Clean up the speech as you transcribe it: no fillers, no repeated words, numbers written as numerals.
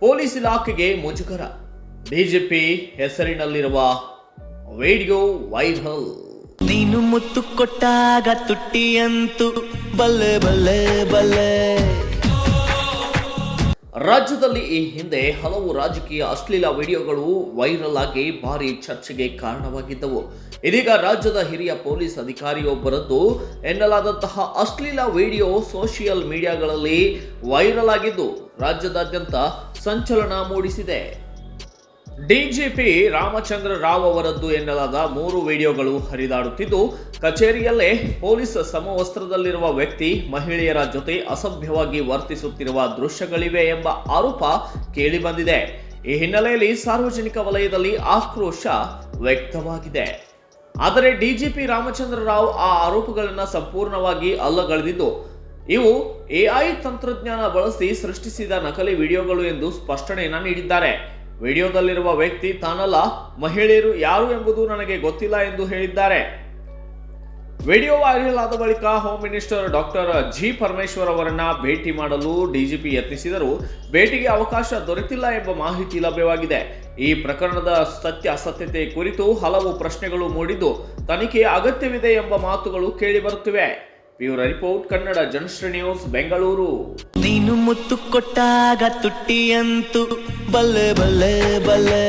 Police ಇಲಾಖೆಗೆ ಮುಜುಗರ. DGP ಹೆಸರಿನಲ್ಲಿರುವ ವಿಡಿಯೋ ವೈರಲ್. ನೀನು ಮುತ್ತು ಕೊಟ್ಟಾಗ ತುಟ್ಟಿಯಂತೂ ಬಲ್ಲೆ ಬಲ್ಲೆ ಬಲ್ಲೆ. ರಾಜ್ಯದಲ್ಲಿ ಈ ಹಿಂದೆ ಹಲವು ರಾಜಕೀಯ ಅಶ್ಲೀಲ ವಿಡಿಯೋಗಳು ವೈರಲ್ ಆಗಿ ಭಾರಿ ಚರ್ಚೆಗೆ ಕಾರಣವಾಗಿದ್ದವು. ಇದೀಗ ರಾಜ್ಯದ ಹಿರಿಯ ಪೊಲೀಸ್ ಅಧಿಕಾರಿಯೊಬ್ಬರದ್ದು ಎನ್ನಲಾದಂತಹ ಅಶ್ಲೀಲ ವಿಡಿಯೋ ಸೋಷಿಯಲ್ ಮೀಡಿಯಾಗಳಲ್ಲಿ ವೈರಲ್ ಆಗಿದ್ದು ರಾಜ್ಯದಾದ್ಯಂತ ಸಂಚಲನ ಮೂಡಿಸಿದೆ. ಡಿಜಿಪಿ ರಾಮಚಂದ್ರ ರಾವ್ ಅವರದ್ದು ಎನ್ನಲಾದ 3 ವಿಡಿಯೋಗಳು ಹರಿದಾಡುತ್ತಿದ್ದು, ಕಚೇರಿಯಲ್ಲೇ ಪೊಲೀಸ್ ಸಮವಸ್ತ್ರದಲ್ಲಿರುವ ವ್ಯಕ್ತಿ ಮಹಿಳೆಯರ ಜೊತೆ ಅಸಭ್ಯವಾಗಿ ವರ್ತಿಸುತ್ತಿರುವ ದೃಶ್ಯಗಳಿವೆ ಎಂಬ ಆರೋಪ ಕೇಳಿಬಂದಿದೆ. ಈ ಹಿನ್ನೆಲೆಯಲ್ಲಿ ಸಾರ್ವಜನಿಕ ವಲಯದಲ್ಲಿ ಆಕ್ರೋಶ ವ್ಯಕ್ತವಾಗಿದೆ. ಆದರೆ ಡಿಜಿಪಿ ರಾಮಚಂದ್ರ ರಾವ್ ಆ ಆರೋಪಗಳನ್ನು ಸಂಪೂರ್ಣವಾಗಿ ಅಲ್ಲಗಳೆದಿದ್ದು, ಇವು ಎಐ ತಂತ್ರಜ್ಞಾನ ಬಳಸಿ ಸೃಷ್ಟಿಸಿದ ನಕಲಿ ವಿಡಿಯೋಗಳು ಎಂದು ಸ್ಪಷ್ಟನೆಯನ್ನ ನೀಡಿದ್ದಾರೆ. ವಿಡಿಯೋದಲ್ಲಿರುವ ವ್ಯಕ್ತಿ ತಾನಲ್ಲ, ಮಹಿಳೆಯರು ಯಾರು ಎಂಬುದು ನನಗೆ ಗೊತ್ತಿಲ್ಲ ಎಂದು ಹೇಳಿದ್ದಾರೆ. ವಿಡಿಯೋ ವೈರಲ್ ಆದ ಬಳಿಕ home minister doctor G Parameshwar ಅವರನ್ನ ಭೇಟಿ ಮಾಡಲು ಡಿಜಿಪಿ ಯತ್ನಿಸಿದರೂ ಭೇಟಿಗೆ ಅವಕಾಶ ದೊರೆತಿಲ್ಲ ಎಂಬ ಮಾಹಿತಿ ಲಭ್ಯವಾಗಿದೆ. ಈ ಪ್ರಕರಣದ ಸತ್ಯಾಸತ್ಯತೆ ಕುರಿತು ಹಲವು ಪ್ರಶ್ನೆಗಳು ಮೂಡಿದ್ದು, ತನಿಖೆಯ ಅಗತ್ಯವಿದೆ ಎಂಬ ಮಾತುಗಳು ಕೇಳಿಬರುತ್ತಿವೆ. Bureau report, Kannada Janasri news, Bengaluru. ನೀನು ಮುತ್ತು ಕೊಟ್ಟಾಗ ತುಟ್ಟಿಯಂತೂ ಬಲ್ಲೆ ಬಲ್ಲೆ ಬಲ್ಲೆ.